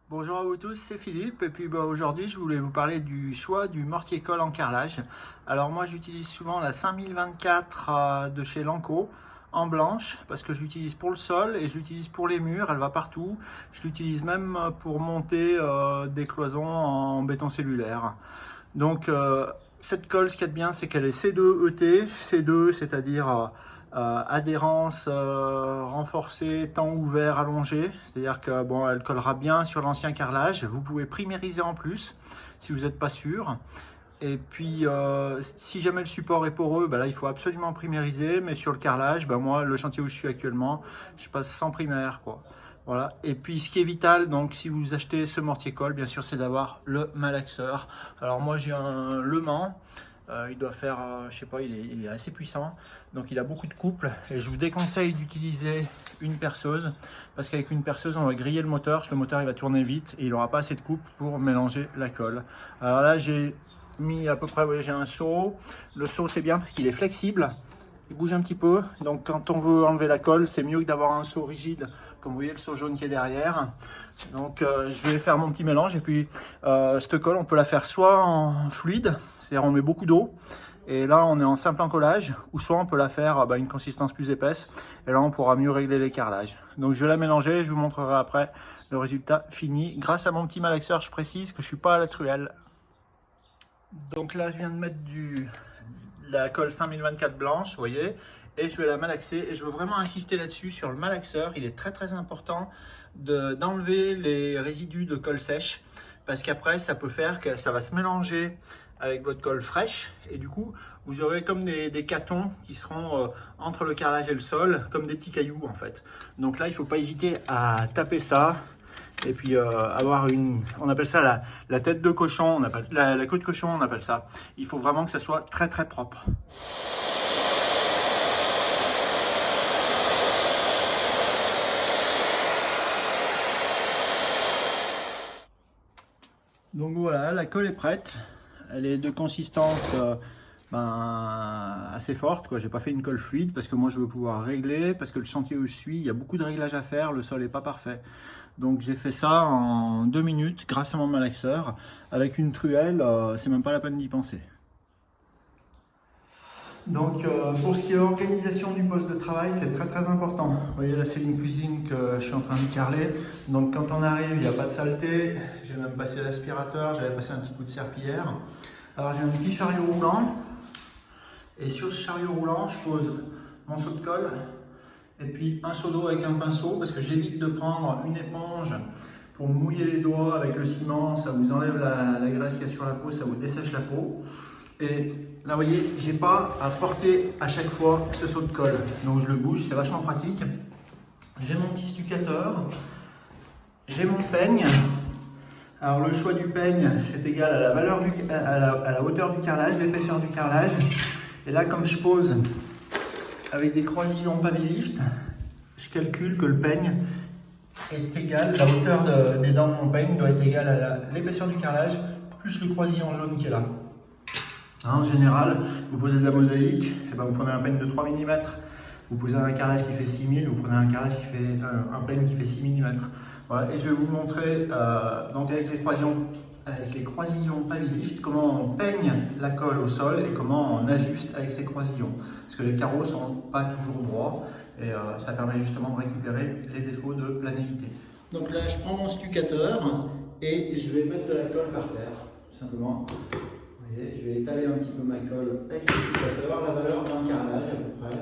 Bonjour à vous tous, c'est Philippe et puis aujourd'hui je voulais vous parler du choix du mortier-colle en carrelage. Alors moi j'utilise souvent la 5024 de chez Lanco en blanche parce que je l'utilise pour le sol et je l'utilise pour les murs, elle va partout. Je l'utilise même pour monter des cloisons en béton cellulaire. Donc cette colle, ce qu'il y a de bien, c'est qu'elle est C2 ET, C2 c'est-à-dire adhérence renforcée, temps ouvert, allongé, c'est-à-dire que bon, elle collera bien sur l'ancien carrelage. Vous pouvez primériser en plus si vous n'êtes pas sûr. Et puis si jamais le support est poreux, là il faut absolument primériser, mais sur le carrelage, moi le chantier où je suis actuellement, je passe sans primaire quoi. Voilà. Et puis ce qui est vital, donc si vous achetez ce mortier-colle, bien sûr, c'est d'avoir le malaxeur. Alors moi j'ai un Le Mans, il doit faire, je sais pas, il est assez puissant, donc il a beaucoup de couples et je vous déconseille d'utiliser une perceuse parce qu'avec une perceuse on va griller le moteur il va tourner vite et il n'aura pas assez de couple pour mélanger la colle. Alors là j'ai mis à peu près, vous voyez, j'ai un seau. Le seau c'est bien parce qu'il est flexible, il bouge un petit peu, donc quand on veut enlever la colle c'est mieux que d'avoir un seau rigide comme vous voyez le seau jaune qui est derrière. Donc je vais faire mon petit mélange et puis cette colle on peut la faire soit en fluide, c'est-à-dire on met beaucoup d'eau et là on est en simple encollage, ou soit on peut la faire une consistance plus épaisse et là on pourra mieux régler les carrelages. Donc je vais la mélanger et je vous montrerai après le résultat fini grâce à mon petit malaxeur. Je précise que je suis pas à la truelle. Donc là je viens de mettre la colle 5024 blanche, vous voyez, et je vais la malaxer et je veux vraiment insister là-dessus sur le malaxeur. Il est très important d'enlever les résidus de colle sèche parce qu'après ça peut faire que ça va se mélanger avec votre colle fraîche et du coup vous aurez comme des catons qui seront entre le carrelage et le sol, comme des petits cailloux en fait. Donc là il ne faut pas hésiter à taper ça et puis avoir on appelle ça la tête de cochon, on appelle la queue de cochon, on appelle ça. Il faut vraiment que ça soit très propre. Donc voilà, la colle est prête. Elle est de consistance assez forte, quoi. J'ai pas fait une colle fluide parce que moi je veux pouvoir régler, parce que le chantier où je suis, il y a beaucoup de réglages à faire, le sol est pas parfait. Donc j'ai fait ça en 2 minutes grâce à mon malaxeur. Avec une truelle, c'est même pas la peine d'y penser. Donc pour ce qui est organisation du poste de travail, c'est très important. Vous voyez là c'est une cuisine que je suis en train de carreler. Donc quand on arrive, il n'y a pas de saleté. J'ai même passé l'aspirateur, j'avais passé un petit coup de serpillière. Alors j'ai un petit chariot roulant. Et sur ce chariot roulant, je pose mon seau de colle. Et puis un seau d'eau avec un pinceau parce que j'évite de prendre une éponge pour mouiller les doigts avec le ciment. Ça vous enlève la graisse qu'il y a sur la peau, ça vous dessèche la peau. Et là, vous voyez, j'ai pas à porter à chaque fois ce seau de colle. Donc je le bouge, c'est vachement pratique. J'ai mon petit stuccateur, j'ai mon peigne. Alors le choix du peigne, c'est égal à la valeur à la hauteur du carrelage, l'épaisseur du carrelage. Et là, comme je pose avec des croisillons Pavilift, je calcule que le peigne est égal, la hauteur des dents de mon peigne doit être égale à l'épaisseur du carrelage plus le croisillon jaune qui est là. En général, vous posez de la mosaïque, et vous prenez un peigne de 3 mm, vous posez un carrelage qui fait 6000, vous prenez un carrelage qui fait un peigne qui fait 6 mm. Voilà, et je vais vous montrer donc avec les croisillons Pavilift comment on peigne la colle au sol et comment on ajuste avec ces croisillons. Parce que les carreaux ne sont pas toujours droits et ça permet justement de récupérer les défauts de planarité. Donc là, je prends mon stuccateur et je vais mettre de la colle par terre, tout simplement. Je vais étaler un petit peu ma colle avec le stuccateur, la valeur d'un carrelage à peu près.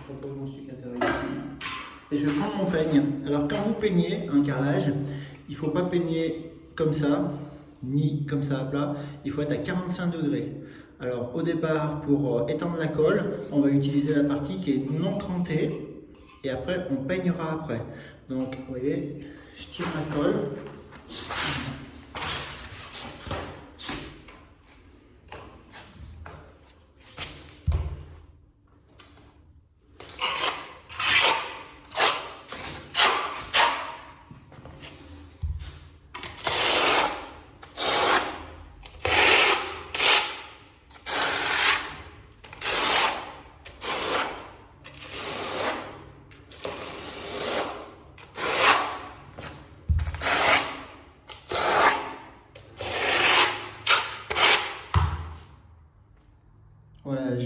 Je repose mon stuccateur ici. Et je prends mon peigne. Alors quand vous peignez un carrelage, il ne faut pas peigner comme ça, ni comme ça à plat, il faut être à 45 degrés. Alors au départ, pour étendre la colle, on va utiliser la partie qui est non crantée et après on peignera après. Donc vous voyez, je tire ma colle.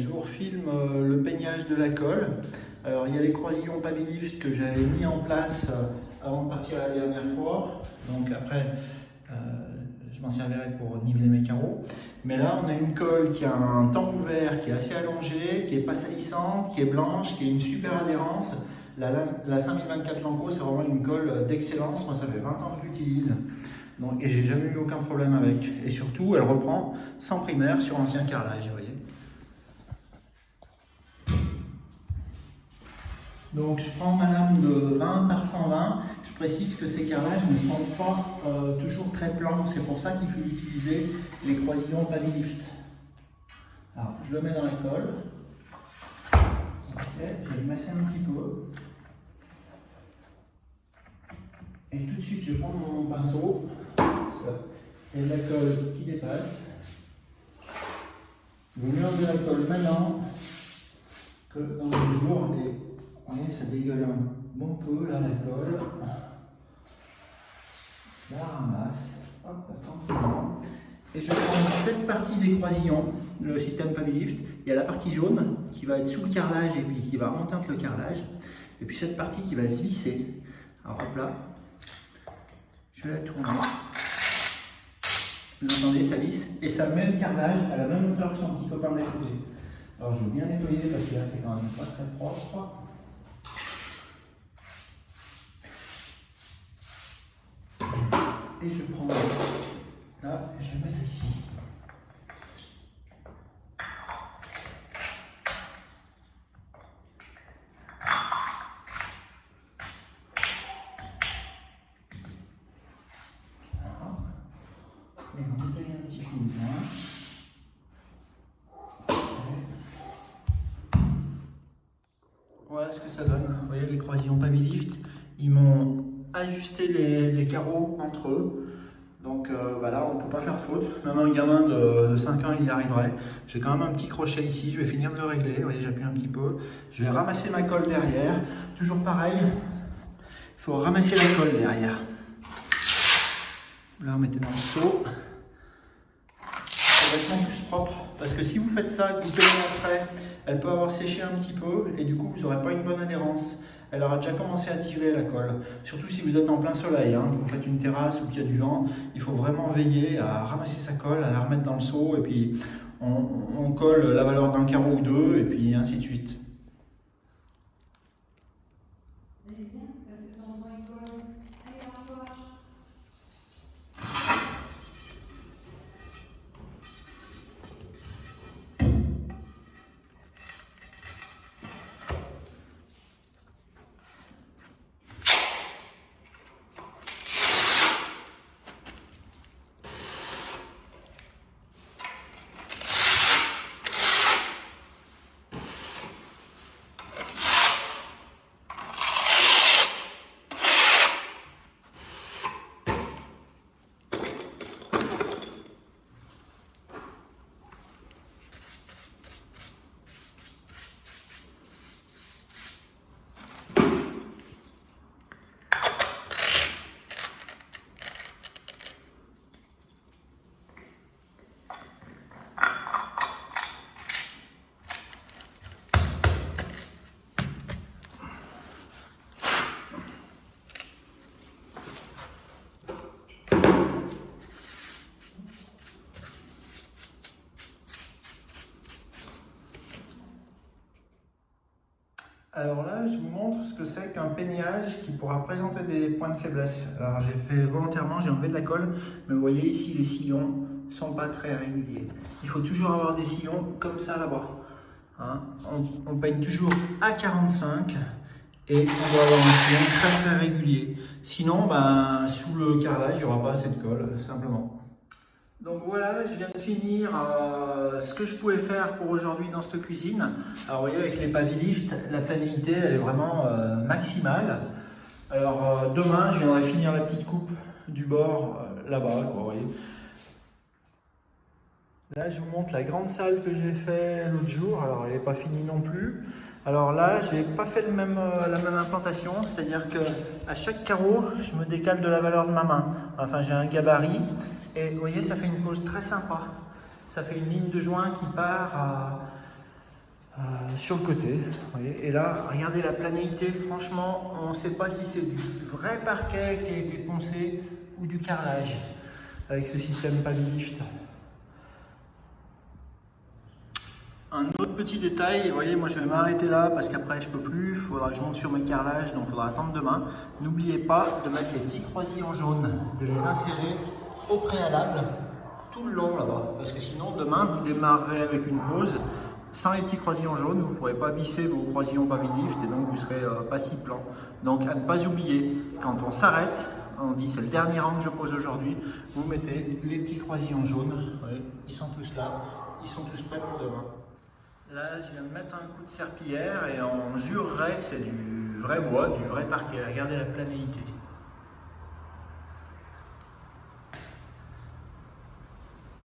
je vous refilme le peignage de la colle. Alors il y a les croisillons Pabilift que j'avais mis en place avant de partir la dernière fois. Donc après, je m'en servirai pour niveler mes carreaux. Mais là, on a une colle qui a un temps ouvert, qui est assez allongée, qui n'est pas salissante, qui est blanche, qui a une super adhérence. La 5024 Lanco, c'est vraiment une colle d'excellence. Moi, ça fait 20 ans que je l'utilise. Et j'ai jamais eu aucun problème avec. Et surtout, elle reprend sans primaire sur ancien carrelage, vous voyez. Donc je prends ma lame de 20 par 120. Je précise que ces carrelages ne sont pas toujours très plans. C'est pour ça qu'il faut utiliser les croisillons Pabilift. Alors je le mets dans la colle. Okay, je vais le masser un petit peu. Et tout de suite je prends mon pinceau. Il y a de la colle qui dépasse. Je vais enlever la colle maintenant que dans le jour. Vous voyez, ça dégueule un bon peu là, la colle. Je la ramasse, hop, tranquillement. Et je prends cette partie des croisillons, le système Pabilift. Il y a la partie jaune qui va être sous le carrelage et puis qui va remonter entre le carrelage. Et puis cette partie qui va se visser. Alors hop là, je vais la tourner. Vous entendez, ça lisse et ça met le carrelage à la même hauteur que son petit copain de l'autre côté. Alors je vais bien nettoyer parce que là c'est quand même pas très propre. Et je prends là, et je vais mettre ici. Voilà. Et on va nettoyer un petit coup le joint. Voilà ce que ça donne. Vous voyez les croisillons Pabilift, ils m'ont ajusté les carreaux entre eux. Donc là, on ne peut pas faire de faute. Même un gamin de 5 ans, il y arriverait. J'ai quand même un petit crochet ici, je vais finir de le régler. Vous voyez, j'appuie un petit peu. Je vais ramasser ma colle derrière. Toujours pareil, il faut ramasser la colle derrière. Là, on mettez dans le seau. C'est vachement plus propre. Parce que si vous faites ça, que vous peignez après, elle peut avoir séché un petit peu et du coup, vous n'aurez pas une bonne adhérence. Elle aura déjà commencé à tirer la colle. Surtout si vous êtes en plein soleil, que vous faites une terrasse ou qu'il y a du vent, il faut vraiment veiller à ramasser sa colle, à la remettre dans le seau et puis on colle la valeur d'un carreau ou deux et puis ainsi de suite. Alors là, je vous montre ce que c'est qu'un peignage qui pourra présenter des points de faiblesse. Alors j'ai fait volontairement, j'ai enlevé de la colle, mais vous voyez ici les sillons ne sont pas très réguliers. Il faut toujours avoir des sillons comme ça là-bas. On peigne toujours à 45 et on doit avoir un sillon très très régulier. Sinon, sous le carrelage, il n'y aura pas assez de colle, simplement. Donc voilà, je viens de finir ce que je pouvais faire pour aujourd'hui dans cette cuisine. Alors vous voyez, avec les Pabilift, la planéité elle est vraiment maximale. Alors demain, je viendrai finir la petite coupe du bord là-bas, vous voyez. Là, je vous montre la grande salle que j'ai fait l'autre jour. Alors elle n'est pas finie non plus. Alors là, je n'ai pas fait la même implantation, c'est-à-dire qu'à chaque carreau, je me décale de la valeur de ma main. Enfin, j'ai un gabarit. Et vous voyez, ça fait une pose très sympa. Ça fait une ligne de joint qui part sur le côté. Vous voyez. Et là, regardez la planéité, franchement, on ne sait pas si c'est du vrai parquet qui a été poncé ou du carrelage avec ce système PaviLift. Un autre petit détail, vous voyez, moi je vais m'arrêter là parce qu'après je peux plus, il faudra que je monte sur mes carrelages, donc il faudra attendre demain. N'oubliez pas de mettre les petits croisillons jaunes, de les insérer au préalable tout le long là-bas, parce que sinon demain vous démarrerez avec une pause. Sans les petits croisillons jaunes, vous ne pourrez pas visser vos croisillons PaviLift et donc vous serez pas si plan. Donc à ne pas oublier, quand on s'arrête, on dit c'est le dernier rang que je pose aujourd'hui, vous mettez les petits croisillons jaunes, ouais, ils sont tous là, ils sont tous prêts pour demain. Là je viens de mettre un coup de serpillière et on jurerait que c'est du vrai bois, du vrai parquet. Regardez la planéité.